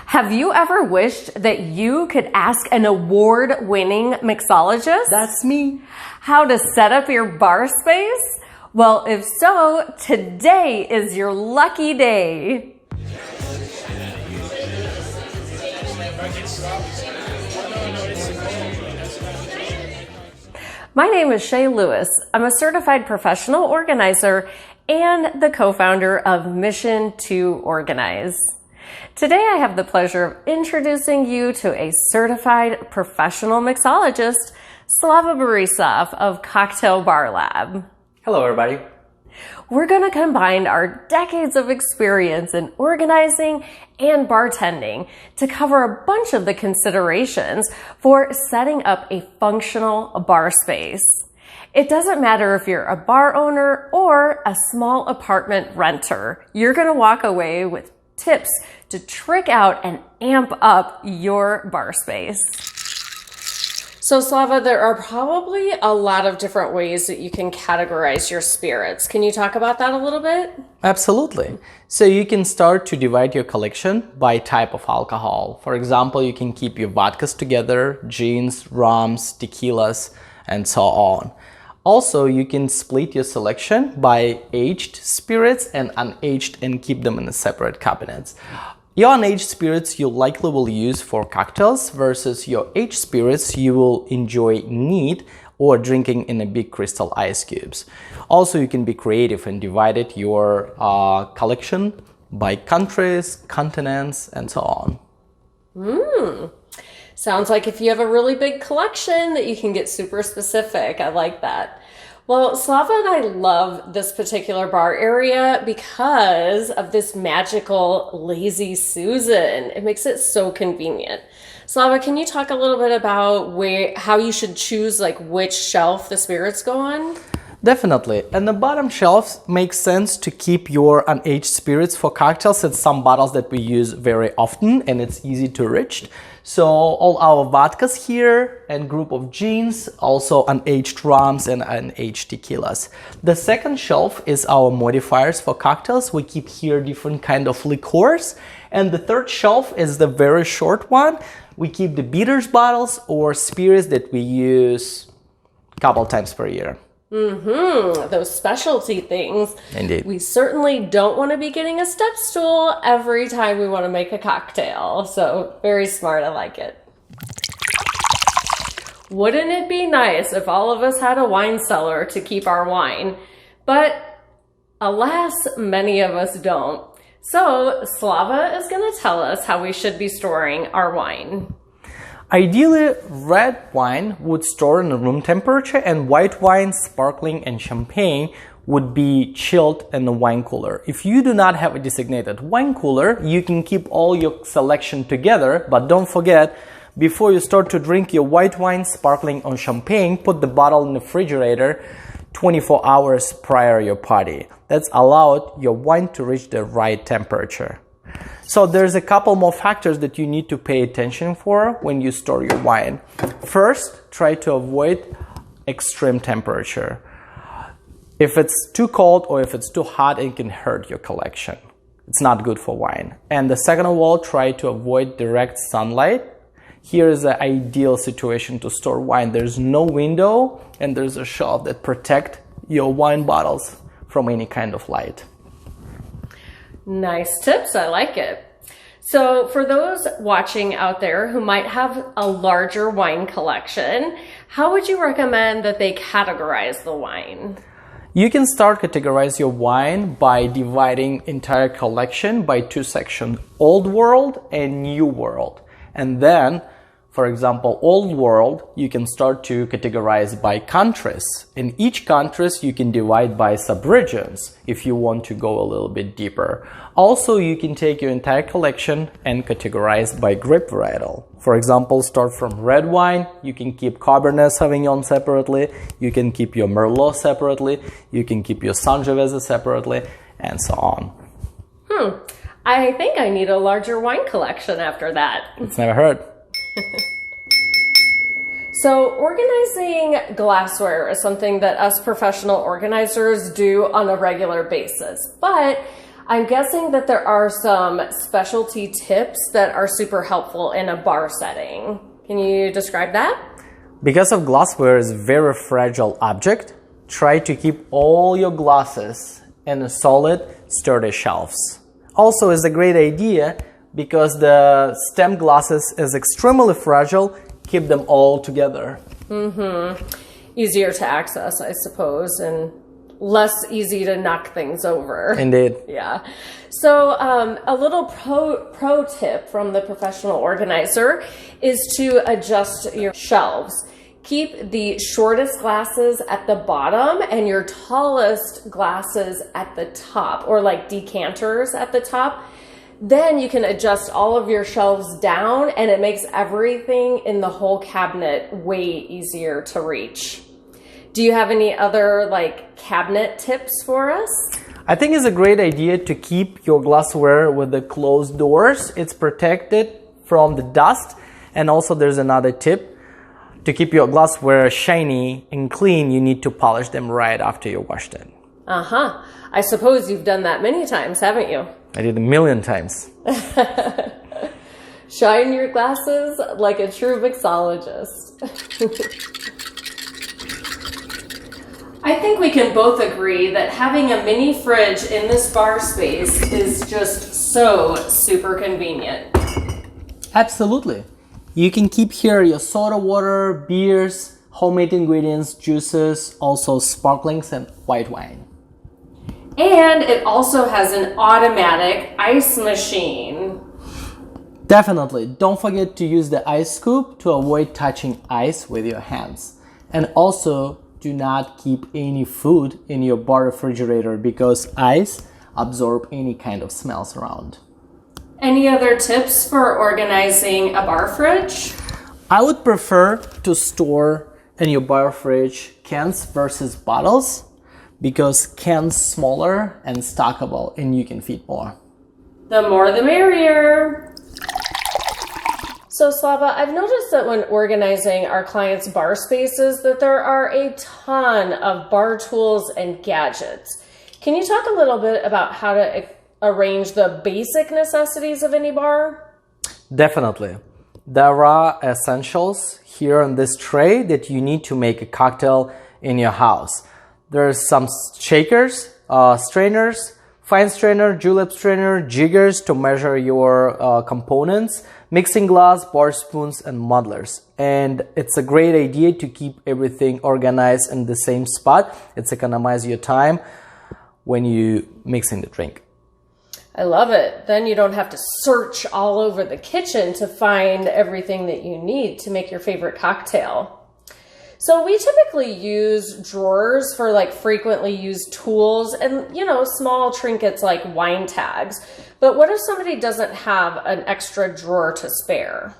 Have you ever wished that you could ask an award-winning mixologist? That's me. How to set up your bar space? Well, if so, today is your lucky day. My name is Schae Lewis. I'm a certified professional organizer and the co-founder of Mission to Organize. Today I have the pleasure of introducing you to a certified professional mixologist, Slava Borisov of Cocktail Bar Lab. Hello, everybody. We're going to combine our decades of experience in organizing and bartending to cover a bunch of the considerations for setting up a functional bar space. It doesn't matter if you're a bar owner or a small apartment renter. You're going to walk away with tips to trick out and amp up your bar space. So Slava, there are probably a lot of different ways that you can categorize your spirits. Can you talk about that a little bit? Absolutely. So you can start to divide your collection by type of alcohol. For example, you can keep your vodkas together, gins, rums, tequilas, and so on. Also, you can split your selection by aged spirits and unaged and keep them in separate cabinets. Your unaged spirits you likely will use for cocktails versus your aged spirits you will enjoy neat or drinking in a big crystal ice cubes. Also, you can be creative and divide your collection by countries, continents, and so on. Sounds like if you have a really big collection that you can get super specific. I like that. Well, Slava and I love this particular bar area because of this magical Lazy Susan. It makes it so convenient. Slava, can you talk a little bit about how you should choose which shelf the spirits go on? Definitely. And the bottom shelves makes sense to keep your unaged spirits for cocktails. It's some bottles that we use very often and it's easy to reach. So all our vodkas here and group of gins, also unaged rums and unaged tequilas. The second shelf is our modifiers for cocktails. We keep here different kind of liqueurs. And the third shelf is the very short one. We keep the bitters bottles or spirits that we use a couple times per year. Those specialty things. Indeed. We certainly don't want to be getting a step stool every time we want to make a cocktail. So very smart. I like it. Wouldn't it be nice if all of us had a wine cellar to keep our wine? But alas, many of us don't. So Slava is going to tell us how we should be storing our wine. Ideally, red wine would store in room temperature and white wine, sparkling and champagne would be chilled in the wine cooler. If you do not have a designated wine cooler, you can keep all your selection together, but don't forget, before you start to drink your white wine, sparkling or champagne, put the bottle in the refrigerator 24 hours prior to your party. That's allowed your wine to reach the right temperature. So there's a couple more factors that you need to pay attention for when you store your wine. First, try to avoid extreme temperature. If it's too cold or if it's too hot, it can hurt your collection. It's not good for wine. And the second of all, try to avoid direct sunlight. Here is the ideal situation to store wine. There's no window and there's a shelf that protect your wine bottles from any kind of light. Nice tips. I like it. So for those watching out there who might have a larger wine collection, how would you recommend that they categorize the wine? You can start categorize your wine by dividing entire collection by two sections, Old World and New World. And then, for example, Old World, you can start to categorize by countries. In each countries, you can divide by subregions if you want to go a little bit deeper. Also, you can take your entire collection and categorize by grape varietal. For example, start from red wine. You can keep Cabernet Sauvignon separately. You can keep your Merlot separately. You can keep your Sangiovese separately, and so on. I think I need a larger wine collection after that. It's never hurt. So organizing glassware is something that us professional organizers do on a regular basis, but I'm guessing that there are some specialty tips that are super helpful in a bar setting. Can you describe that? Because of glassware is a very fragile object, try to keep all your glasses in a solid, sturdy shelves. Also, is a great idea because the stem glasses is extremely fragile, keep them all together. Easier to access, I suppose, and less easy to knock things over. Indeed. Yeah. So a little pro tip from the professional organizer is to adjust your shelves. Keep the shortest glasses at the bottom and your tallest glasses at the top, or like decanters at the top. Then you can adjust all of your shelves down and it makes everything in the whole cabinet way easier to reach. Do you have any other like cabinet tips for us? I think it's a great idea to keep your glassware with the closed doors. It's protected from the dust. And also there's another tip. To keep your glassware shiny and clean, you need to polish them right after you washed it. I suppose you've done that many times, haven't you? I did 1,000,000 times. Shine your glasses like a true mixologist. I think we can both agree that having a mini fridge in this bar space is just so super convenient. Absolutely. You can keep here your soda water, beers, homemade ingredients, juices, also sparklings and white wine. And it also has an automatic ice machine. Definitely. Don't forget to use the ice scoop to avoid touching ice with your hands. And also, do not keep any food in your bar refrigerator because ice absorbs any kind of smells around. Any other tips for organizing a bar fridge? I would prefer to store in your bar fridge cans versus bottles because cans smaller and stackable and you can feed more. The more the merrier. So Slava, I've noticed that when organizing our clients' bar spaces that there are a ton of bar tools and gadgets. Can you talk a little bit about how to arrange the basic necessities of any bar? Definitely. There are essentials here on this tray that you need to make a cocktail in your house. There's some shakers, strainers, fine strainer, julep strainer, jiggers to measure your components, mixing glass, bar spoons, and muddlers. And it's a great idea to keep everything organized in the same spot. It's economize your time when you mixing the drink. I love it. Then you don't have to search all over the kitchen to find everything that you need to make your favorite cocktail. So we typically use drawers for like frequently used tools and, small trinkets like wine tags. But what if somebody doesn't have an extra drawer to spare?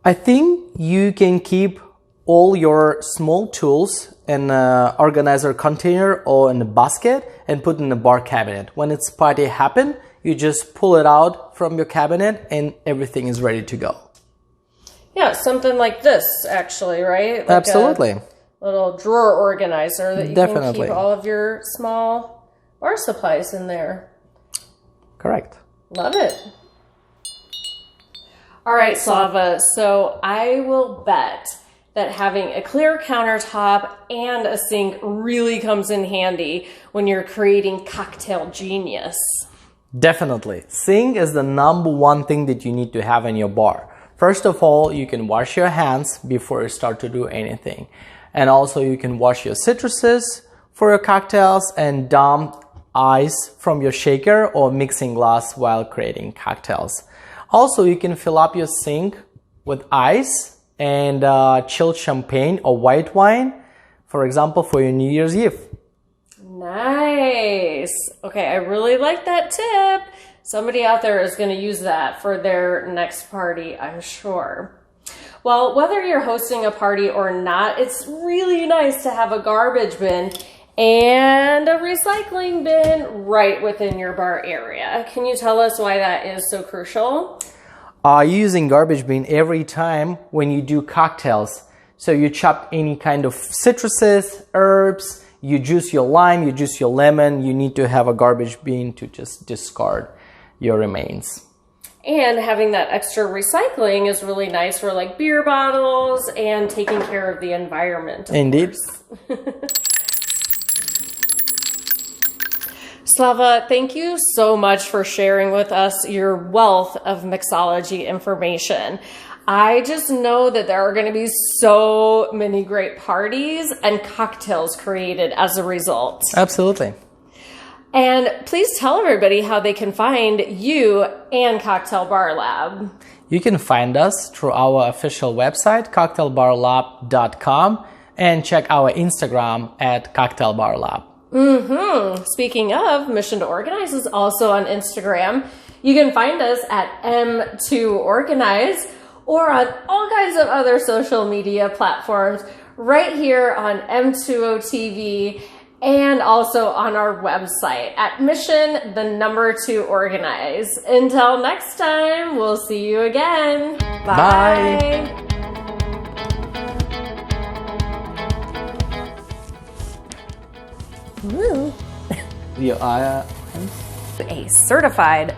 I think you can keep all your small tools in an organizer container or in a basket and put in a bar cabinet. When it's party happen, you just pull it out from your cabinet and everything is ready to go. Yeah, something like this actually, right? Like Absolutely. A little drawer organizer that you can keep all of your small bar supplies in there. Correct. Love it. All right, Slava, so I will bet that having a clear countertop and a sink really comes in handy when you're creating cocktail genius. Definitely. Sink is the number one thing that you need to have in your bar. First of all, you can wash your hands before you start to do anything. And also you can wash your citruses for your cocktails and dump ice from your shaker or mixing glass while creating cocktails. Also, you can fill up your sink with ice and chilled champagne or white wine, for example, for your New Year's Eve. Nice. Okay, I really like that tip. Somebody out there is going to use that for their next party, I'm sure. Well, whether you're hosting a party or not, it's really nice to have a garbage bin and a recycling bin right within your bar area. Can you tell us why that is so crucial? Using garbage bin every time when you do cocktails. So you chop any kind of citruses, herbs, you juice your lime, you juice your lemon, you need to have a garbage bin to just discard your remains. And having that extra recycling is really nice for like beer bottles and taking care of the environment. Indeed. Slava, thank you so much for sharing with us your wealth of mixology information. I just know that there are going to be so many great parties and cocktails created as a result. Absolutely. And please tell everybody how they can find you and Cocktail Bar Lab. You can find us through our official website, cocktailbarlab.com, and check our Instagram at cocktailbarlab. Speaking of, Mission to Organize is also on Instagram. You can find us at M2Organize or on all kinds of other social media platforms right here on M2O TV and also on our website at Mission, the number 2 Organize. Until next time, we'll see you again. Bye. Woo. You are A certified